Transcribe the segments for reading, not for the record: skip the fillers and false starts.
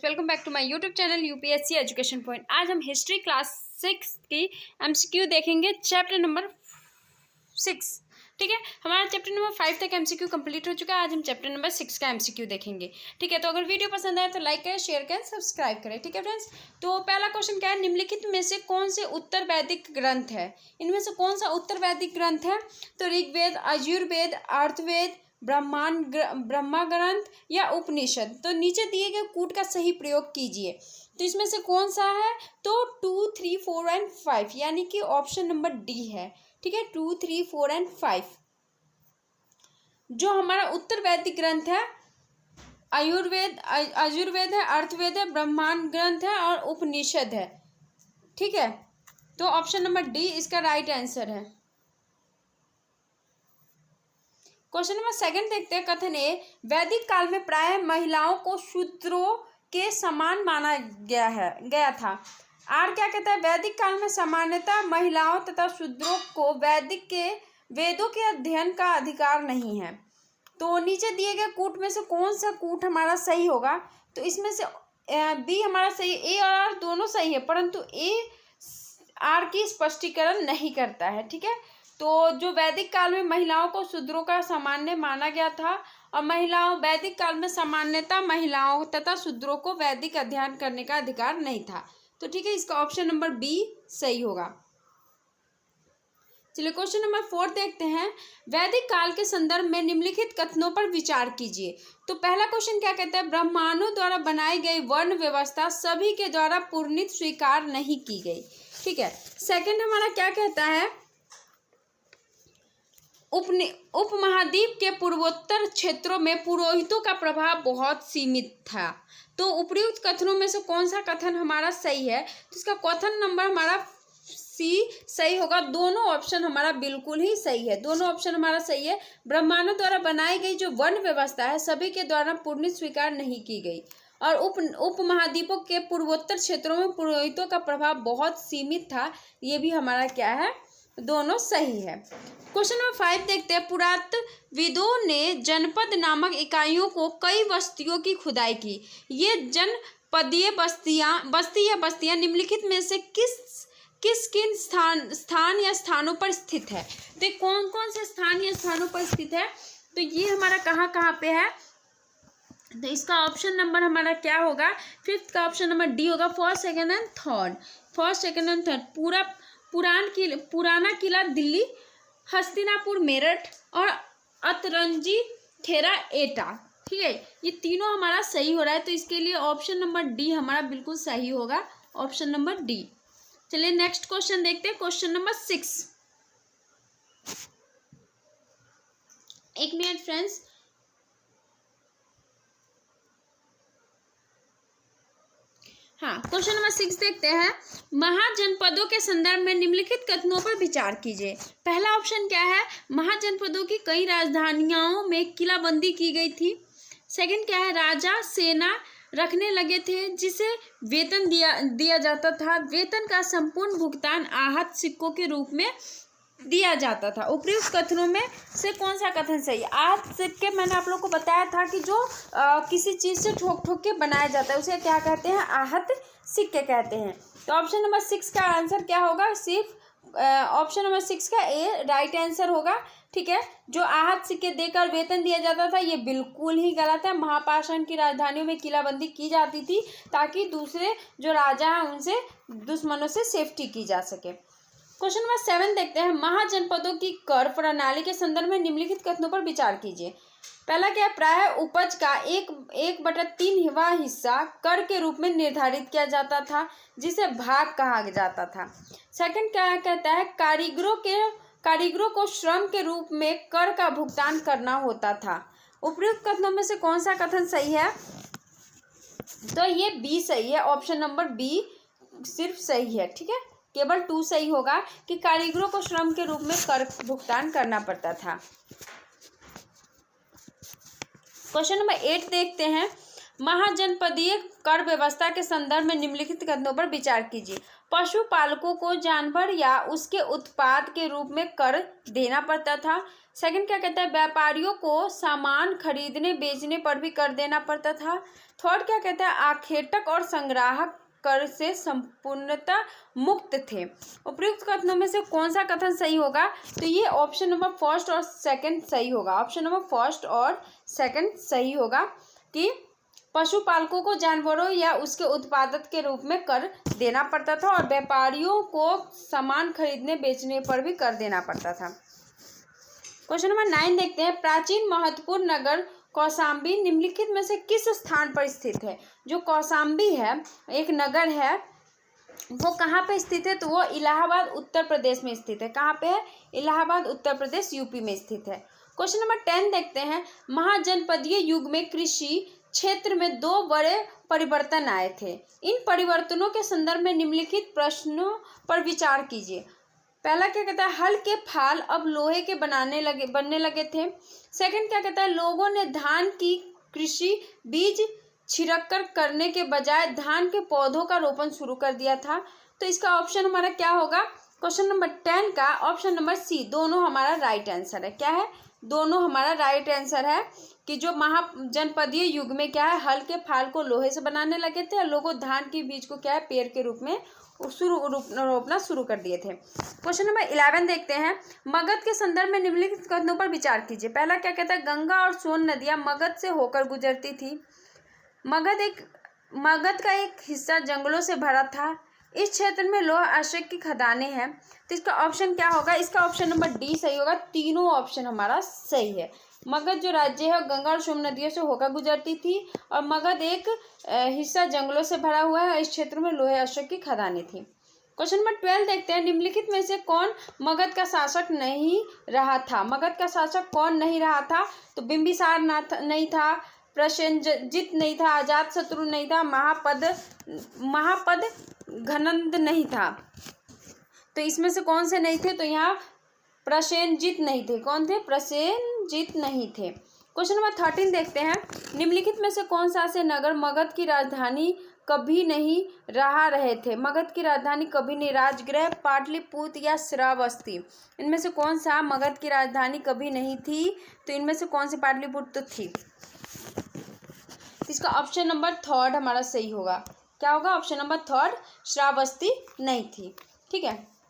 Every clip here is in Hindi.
Friends, welcome back to my YouTube channel UPSC education point. आज हम हिस्ट्री क्लास 6 की एमसीक्यू देखेंगे, चैप्टर नंबर 6। ठीक है, हमारा चैप्टर नंबर 5 तक एमसीक्यू कंप्लीट हो चुका है। आज हम चैप्टर नंबर 6 का एमसीक्यू देखेंगे। ठीक है, तो अगर वीडियो पसंद आए तो लाइक करें, शेयर करें, सब्सक्राइब करें। ठीक है फ्रेंड्स, तो पहला क्वेश्चन क्या है, निम्नलिखित में से कौन से उत्तर वैदिक ग्रंथ है? इनमें से कौन सा उत्तर वैदिक ग्रंथ है? तो ऋग्वेद, यजुर्वेद, अर्थवेद, ब्रह्मा ग्रंथ या उपनिषद। तो नीचे दिए गए कूट का सही प्रयोग कीजिए। तो इसमें से कौन सा है? तो 2, 3, 4 एंड 5, यानी कि ऑप्शन नंबर डी है। ठीक है, 2, 3, 4 एंड 5 जो हमारा उत्तर वैदिक ग्रंथ है, यजुर्वेद है, अर्थवेद है, ब्रह्मांड ग्रंथ है और उपनिषद है। ठीक है, तो ऑप्शन नंबर डी इसका राइट आंसर है। क्वेश्चन नंबर 2 देखते हैं। कथन ए, वैदिक काल में प्राय महिलाओं को शूद्रों के समान माना गया था। आर क्या कहता है, वैदिक काल में सामान्यतः महिलाओं तथा शूद्रों को वेदों के अध्ययन का अधिकार नहीं है। तो नीचे दिए गए कूट में से कौन सा कूट हमारा सही होगा? तो इसमें से बी हमारा सही, ए और आर दोनों सही है, परंतु ए आर की स्पष्टीकरण नहीं करता है। ठीक है, तो जो वैदिक काल में महिलाओं को शूद्रों का सामान्य माना गया था और वैदिक काल में सामान्यतः महिलाओं तथा शूद्रों को वैदिक अध्ययन करने का अधिकार नहीं था। तो ठीक है, इसका ऑप्शन नंबर बी सही होगा। चलिए क्वेश्चन नंबर 4 देखते हैं। वैदिक काल के संदर्भ में निम्नलिखित कथनों पर विचार कीजिए। तो पहला क्वेश्चन क्या कहता है, ब्राह्मणों द्वारा बनाई गई वर्ण व्यवस्था सभी के द्वारा पूर्णित स्वीकार नहीं की गई। ठीक है, सेकंड हमारा क्या कहता है, उपमहाद्वीप के पूर्वोत्तर क्षेत्रों में पुरोहितों का प्रभाव बहुत सीमित था। तो उपयुक्त कथनों में से कौन सा कथन हमारा सही है? तो इसका कथन नंबर हमारा सी सही होगा। दोनों ऑप्शन हमारा बिल्कुल ही सही है, दोनों ऑप्शन हमारा सही है। ब्राह्मणों द्वारा बनाई गई जो वर्ण व्यवस्था है सभी के द्वारा पूर्ण स्वीकार नहीं की गई और उपमहाद्वीपों के पूर्वोत्तर क्षेत्रों में पुरोहितों का प्रभाव बहुत सीमित था। ये भी हमारा क्या है, दोनों सही है। क्वेश्चन नंबर 5 देखते हैं। पुरातत्वविदों ने जनपद नामक इकाइयों को कई बस्तियों की खुदाई की। ये जनपदीय बस्ती या बस्तियां निम्नलिखित में से किन स्थान या स्थानों पर स्थित है? तो कौन कौन से स्थान या स्थानों पर स्थित है? तो ये हमारा कहाँ पे है? तो इसका ऑप्शन नंबर हमारा क्या होगा, 5th का ऑप्शन नंबर डी होगा। फर्स्ट, सेकंड एंड थर्ड पुराना किला दिल्ली, हस्तिनापुर मेरठ और अतरंजी खेरा एटा। ठीक है, ये तीनों हमारा सही हो रहा है, तो इसके लिए ऑप्शन नंबर डी हमारा बिल्कुल सही होगा, ऑप्शन नंबर डी। चलिए नेक्स्ट क्वेश्चन देखते हैं, क्वेश्चन नंबर 6। एक मिनट फ्रेंड्स, हाँ, क्वेश्चन नंबर 6 देखते हैं। महाजनपदों के संदर्भ में निम्नलिखित कथनों पर विचार कीजिए। पहला ऑप्शन क्या है, महाजनपदों की कई राजधानियों में किलाबंदी की गई थी। सेकंड क्या है, राजा सेना रखने लगे थे जिसे वेतन दिया जाता था। वेतन का संपूर्ण भुगतान आहत सिक्कों के रूप में दिया जाता था। उपयुक्त कथनों में से कौन सा कथन सही है? आहत सिक्के मैंने आप लोग को बताया था कि जो किसी चीज़ से ठोक के बनाया जाता है उसे क्या कहते हैं, आहत सिक्के कहते हैं। तो ऑप्शन नंबर 6 का आंसर क्या होगा, सिर्फ ऑप्शन नंबर 6 का ए राइट आंसर होगा। ठीक है, जो आहत सिक्के देकर वेतन दिया जाता था ये बिल्कुल ही गलत है। महापाषाण की राजधानियों में किलाबंदी की जाती थी ताकि दूसरे जो राजा हैं उनसे दुश्मनों से सेफ्टी की जा सके। क्वेश्चन नंबर 7 देखते हैं। महाजनपदों की कर प्रणाली के संदर्भ में निम्नलिखित कथनों पर विचार कीजिए। पहला क्या है, प्राय उपज का 1/3वां हिस्सा कर के रूप में निर्धारित किया जाता था जिसे भाग कहा जाता था। सेकंड क्या कहता है, कारीगरों को श्रम के रूप में कर का भुगतान करना होता था। उपयुक्त कथनों में से कौन सा कथन सही है? तो ये बी सही है, ऑप्शन नंबर बी सिर्फ सही है। ठीक है, केवल 2 सही होगा कि कारीगरों को श्रम के रूप में कर भुगतान करना पड़ता था। क्वेश्चन नंबर 8 देखते हैं। महाजनपदीय कर व्यवस्था के संदर्भ में निम्नलिखित कथनों पर विचार कीजिए। पशुपालकों को जानवर या उसके उत्पाद के रूप में कर देना पड़ता था। सेकंड क्या कहता है, व्यापारियों को सामान खरीदने बेचने पर भी कर देना पड़ता था। थर्ड क्या कहता है, आखेटक और संग्राहक कर से संपूर्णतः मुक्त थे। उपयुक्त कथनों में से कौन सा कथन सही होगा, तो ये ऑप्शन नंबर फर्स्ट और सेकंड सही होगा। ऑप्शन नंबर फर्स्ट और सेकंड सही होगा कि पशुपालकों को जानवरों या उसके उत्पादक के रूप में कर देना पड़ता था और व्यापारियों को सामान खरीदने बेचने पर भी कर देना पड़ता था। क्वेश्चन नंबर 9 देखते हैं, प्राचीन महत्वपूर्ण नगर कौशाम्बी निम्नलिखित में से किस स्थान पर स्थित है। जो कौशाम्बी है एक नगर है, वो कहाँ पे स्थित है, तो वो इलाहाबाद उत्तर प्रदेश में स्थित है। कहाँ पे है, इलाहाबाद उत्तर प्रदेश यूपी में स्थित है। क्वेश्चन नंबर 10 देखते हैं, महाजनपदीय युग में कृषि क्षेत्र में दो बड़े परिवर्तन आए थे। इन परिवर्तनों के संदर्भ में निम्नलिखित प्रश्नों पर विचार कीजिए। पहला क्या कहता है, हल के फाल अब लोहे के बनने लगे थे। सेकंड क्या कहता है, लोगों ने धान की कृषि बीज छिड़ककर करने के बजाय धान के पौधों का रोपण शुरू कर दिया था। तो इसका ऑप्शन हमारा क्या होगा, क्वेश्चन नंबर 10 का ऑप्शन नंबर सी, दोनों हमारा राइट आंसर है। क्या है, दोनों हमारा राइट आंसर है कि जो महाजनपदीय युग में क्या है, हल के फाल को लोहे से बनाने लगे थे और लोगों धान की बीज को क्या है, पेड़ के रूप में रोपना शुरू कर दिए थे। क्वेश्चन नंबर 11 देखते हैं, मगध के संदर्भ में निम्नलिखित कथनों पर विचार कीजिए। पहला क्या कहता है, गंगा और सोन नदियां मगध से होकर गुजरती थी। मगध का एक हिस्सा जंगलों से भरा था। इस क्षेत्र में लोह आश्रय की खदानें हैं। तो इसका ऑप्शन क्या होगा, इसका ऑप्शन नंबर डी सही होगा। तीनों ऑप्शन हमारा सही है। मगध जो राज्य है गंगा और सोन नदियों से होकर गुजरती थी और मगध एक हिस्सा जंगलों से भरा हुआ है और इस क्षेत्र में लोहे आश्रय की खदानें थी। क्वेश्चन नंबर 12 देखते हैं, निम्नलिखित में से कौन मगध का शासक नहीं रहा था। मगध का शासक कौन नहीं रहा था, तो बिंबिसार नहीं था, प्रसेनजित नहीं था, अजातशत्रु नहीं था, महापद घनंद नहीं था। तो इसमें से कौन से नहीं थे, तो यहाँ प्रसेनजित नहीं थे। कौन थे, प्रसेनजित नहीं थे। क्वेश्चन नंबर 13 देखते हैं, निम्नलिखित में से कौन सा से नगर मगध की राजधानी कभी नहीं रहे थे। मगध की राजधानी कभी नहीं, राजगृह, पाटलिपुत्र या श्रावस्ती। इनमें से कौन सा मगध की राजधानी कभी नहीं थी, तो इनमें से कौन सी पाटलिपुत्र थी। इसका ऑप्शन नंबर थर्ड हमारा सही होगा। क्या होगा, ऑप्शन नंबर थर्ड, श्रावस्ती नहीं थी। ठीक है।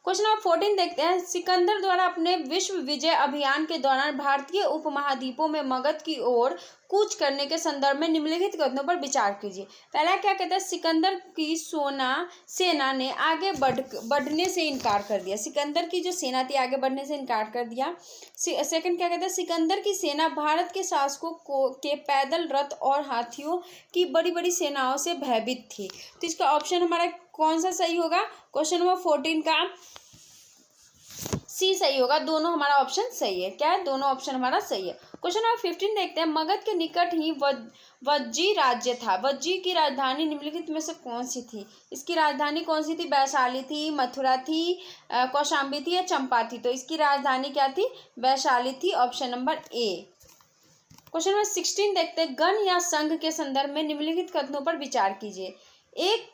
क्वेश्चन नंबर 14 देखते हैं, सिकंदर द्वारा अपने विश्व विजय अभियान के दौरान भारतीय उपमहाद्वीपों में मगध की ओर कूच करने के संदर्भ में निम्नलिखित कथनों पर विचार कीजिए। पहला क्या कहता है, सिकंदर की सेना ने आगे बढ़ने से इनकार कर दिया। सिकंदर की जो सेना थी आगे बढ़ने से इनकार कर दिया। सेकंड क्या कहता है, सिकंदर की सेना भारत के शासकों के पैदल रथ और हाथियों की बड़ी बड़ी सेनाओं से भयभीत थी। तो इसका ऑप्शन हमारा कौन सा सही होगा, क्वेश्चन नंबर 14 का सी सही होगा। दोनों हमारा ऑप्शन सही है। क्या है, दोनों ऑप्शन हमारा सही है। क्वेश्चन नंबर 15 देखते हैं, मगध के निकट ही वज्जी राज्य था। वज्जी की राजधानी निम्नलिखित में से कौन सी थी। इसकी राजधानी कौन सी थी, वैशाली थी, मथुरा थी, कौशाम्बी थी या चंपा थी। तो इसकी राजधानी क्या थी, वैशाली थी। Option number A. Question number 16 देखते हैं, गण या संघ के संदर्भ में निम्नलिखित कथनों पर विचार कीजिए।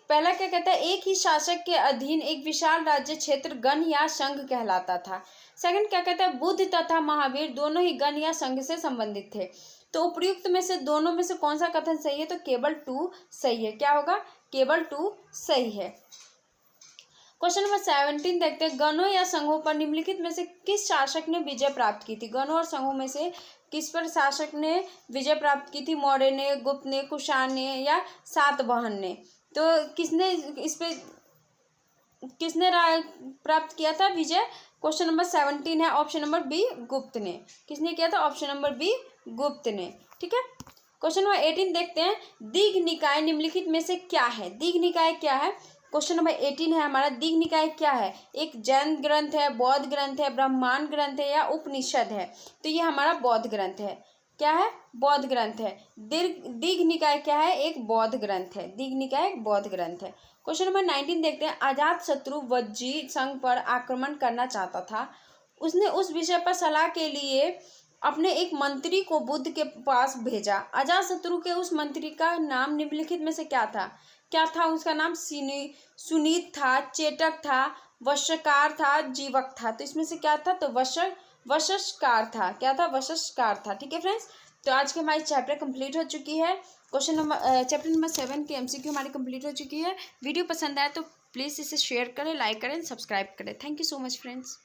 पहला क्या कहता है, एक ही शासक के अधीन एक विशाल राज्य क्षेत्र गण या संघ कहलाता था। सेकंड क्या कहता है, बुद्ध तथा महावीर दोनों ही गण या संघ से संबंधित थे। तो उपयुक्त में से दोनों में से कौन सा कथन सही है, तो केवल 2 सही है। क्या होगा, केवल 2 सही है। क्वेश्चन नंबर 17 देखते हैं, गणों या संघों पर निम्नलिखित में से किस शासक ने विजय प्राप्त की थी। गणों और संघों में से किस पर शासक ने विजय प्राप्त की थी, मौर्य ने, गुप्त ने, कुषाण ने या सातवाहन ने। तो किसने राय प्राप्त किया था विजय, क्वेश्चन नंबर 17 है, ऑप्शन नंबर बी, गुप्त ने। किसने किया था, ऑप्शन नंबर बी, गुप्त ने। ठीक है। क्वेश्चन नंबर 18 देखते हैं, दीघ निकाय निम्नलिखित में से क्या है। दीघ निकाय क्या है, क्वेश्चन नंबर 18 है हमारा। दीघ निकाय क्या है, एक जैन ग्रंथ है, बौद्ध ग्रंथ है, ब्रह्मांड ग्रंथ है या उपनिषद है। तो ये हमारा बौद्ध ग्रंथ है। क्या है, बौद्ध ग्रंथ है। दीघ निकाय क्या है, एक बौद्ध ग्रंथ है। दीघ निकाय एक बौद्ध ग्रंथ है। क्वेश्चन नंबर 19 देखते हैं, अजातशत्रु वज्जी संघ पर आक्रमण करना चाहता था। उसने उस विषय पर सलाह के लिए अपने एक मंत्री को बुद्ध के पास भेजा। अजातशत्रु के उस मंत्री का नाम निम्नलिखित में से क्या था। क्या था उसका नाम, सुनीत था, चेटक था, वशकार था, जीवक था। तो इसमें से क्या था, तो वशस्कार था। क्या था, वशस्कार था। ठीक है फ्रेंड्स, तो आज की हमारी चैप्टर कंप्लीट हो चुकी है। चैप्टर नंबर 7 की MCQ हमारी कंप्लीट हो चुकी है। वीडियो पसंद आए तो प्लीज़ इसे शेयर करें, लाइक करें, सब्सक्राइब करें। Thank you so much friends.